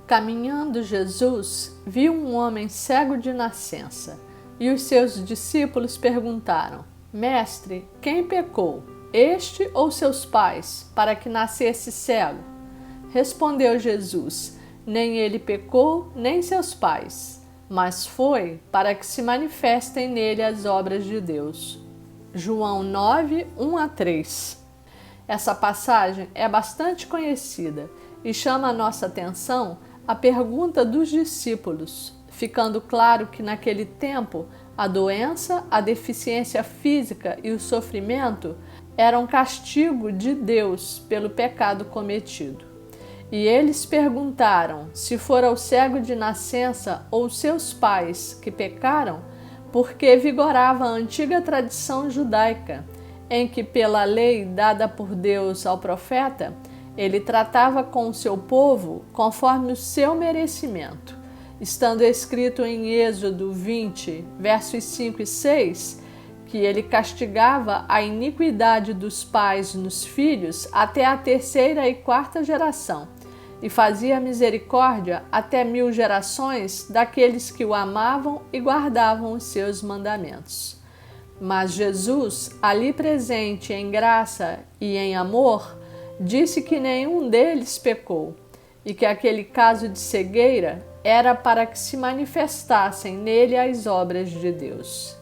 Caminhando Jesus, viu um homem cego de nascença, e os seus discípulos perguntaram: Mestre, quem pecou, este ou seus pais, para que nascesse cego? Respondeu Jesus: Nem ele pecou, nem seus pais, mas foi para que se manifestem nele as obras de Deus. João 9, 1-3. Essa passagem é bastante conhecida e chama a nossa atenção a pergunta dos discípulos, ficando claro que naquele tempo a doença, a deficiência física e o sofrimento eram castigo de Deus pelo pecado cometido. E eles perguntaram se fora o cego de nascença ou seus pais que pecaram, porque vigorava a antiga tradição judaica, em que pela lei dada por Deus ao profeta, ele tratava com o seu povo conforme o seu merecimento, estando escrito em Êxodo 20, versos 5 e 6, que ele castigava a iniquidade dos pais nos filhos até a 3ª e 4ª geração, e fazia misericórdia até 1000 gerações daqueles que o amavam e guardavam os seus mandamentos. Mas Jesus, ali presente em graça e em amor, disse que nenhum deles pecou e que aquele caso de cegueira era para que se manifestassem nele as obras de Deus.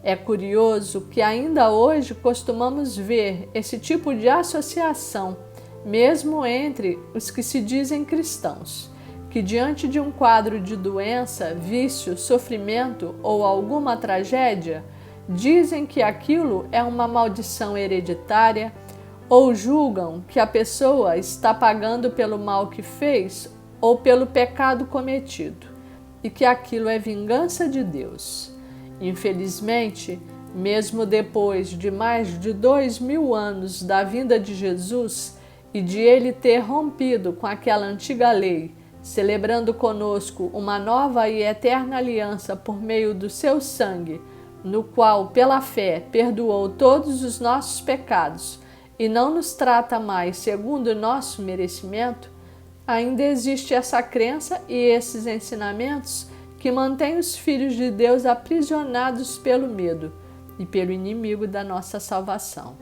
É curioso que ainda hoje costumamos ver esse tipo de associação, mesmo entre os que se dizem cristãos, que diante de um quadro de doença, vício, sofrimento ou alguma tragédia, dizem que aquilo é uma maldição hereditária ou julgam que a pessoa está pagando pelo mal que fez ou pelo pecado cometido e que aquilo é vingança de Deus. Infelizmente, mesmo depois de mais de 2000 anos da vinda de Jesus e de ele ter rompido com aquela antiga lei, celebrando conosco uma nova e eterna aliança por meio do seu sangue, no qual, pela fé, perdoou todos os nossos pecados e não nos trata mais segundo o nosso merecimento, ainda existe essa crença e esses ensinamentos que mantêm os filhos de Deus aprisionados pelo medo e pelo inimigo da nossa salvação.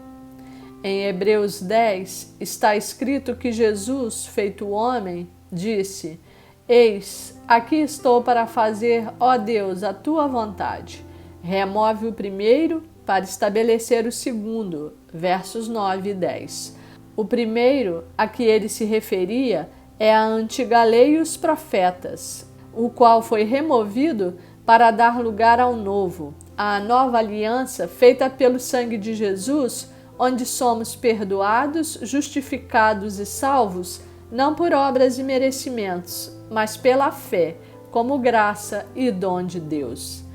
Em Hebreus 10 está escrito que Jesus, feito homem, disse: Eis, aqui estou para fazer, ó Deus, a tua vontade. Remove o primeiro para estabelecer o segundo, versos 9 e 10. O primeiro a que ele se referia é a antiga lei e os profetas, o qual foi removido para dar lugar ao novo, à nova aliança feita pelo sangue de Jesus, onde somos perdoados, justificados e salvos, não por obras e merecimentos, mas pela fé, como graça e dom de Deus.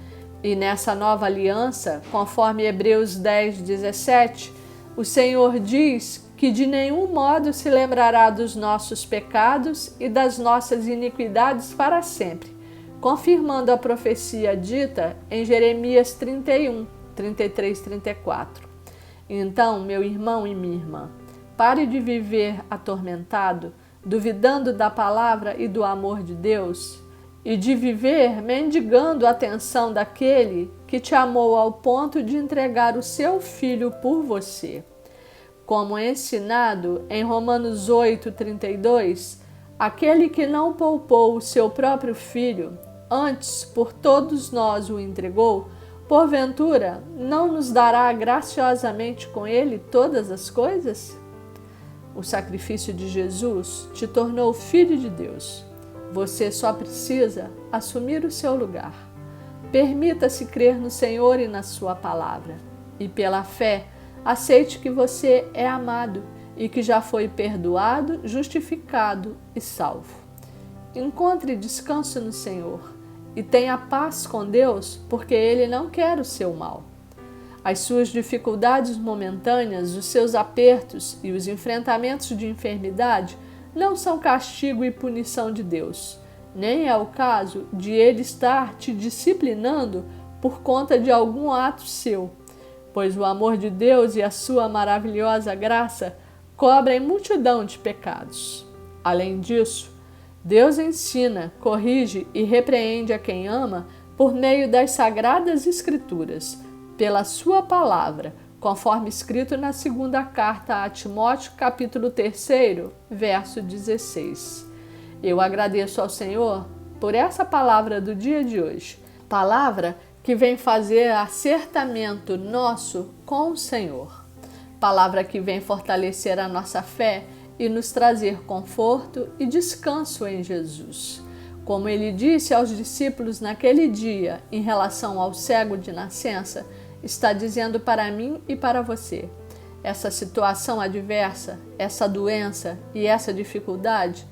E nessa nova aliança, conforme Hebreus 10, 17, o Senhor diz que de nenhum modo se lembrará dos nossos pecados e das nossas iniquidades para sempre, confirmando a profecia dita em Jeremias 31, 33, 34. Então, meu irmão e minha irmã, pare de viver atormentado, duvidando da palavra e do amor de Deus, e de viver mendigando a atenção daquele que te amou ao ponto de entregar o seu Filho por você. Como é ensinado em Romanos 8:32, aquele que não poupou o seu próprio Filho, antes por todos nós o entregou, porventura não nos dará graciosamente com ele todas as coisas? O sacrifício de Jesus te tornou filho de Deus. Você só precisa assumir o seu lugar. Permita-se crer no Senhor e na sua palavra. E pela fé, aceite que você é amado e que já foi perdoado, justificado e salvo. Encontre descanso no Senhor e tenha paz com Deus, porque Ele não quer o seu mal. As suas dificuldades momentâneas, os seus apertos e os enfrentamentos de enfermidade não são castigo e punição de Deus, nem é o caso de Ele estar te disciplinando por conta de algum ato seu, pois o amor de Deus e a sua maravilhosa graça cobrem multidão de pecados. Além disso, Deus ensina, corrige e repreende a quem ama por meio das Sagradas Escrituras, pela sua palavra, conforme escrito na segunda carta a Timóteo, capítulo 3, verso 16. Eu agradeço ao Senhor por essa palavra do dia de hoje, palavra que vem fazer acertamento nosso com o Senhor, palavra que vem fortalecer a nossa fé e nos trazer conforto e descanso em Jesus. Como ele disse aos discípulos naquele dia em relação ao cego de nascença, está dizendo para mim e para você. Essa situação adversa, essa doença e essa dificuldade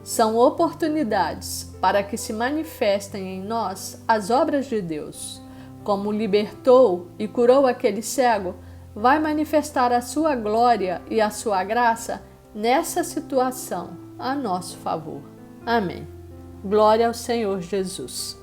são oportunidades para que se manifestem em nós as obras de Deus. Como libertou e curou aquele cego, vai manifestar a sua glória e a sua graça nessa situação a nosso favor. Amém. Glória ao Senhor Jesus.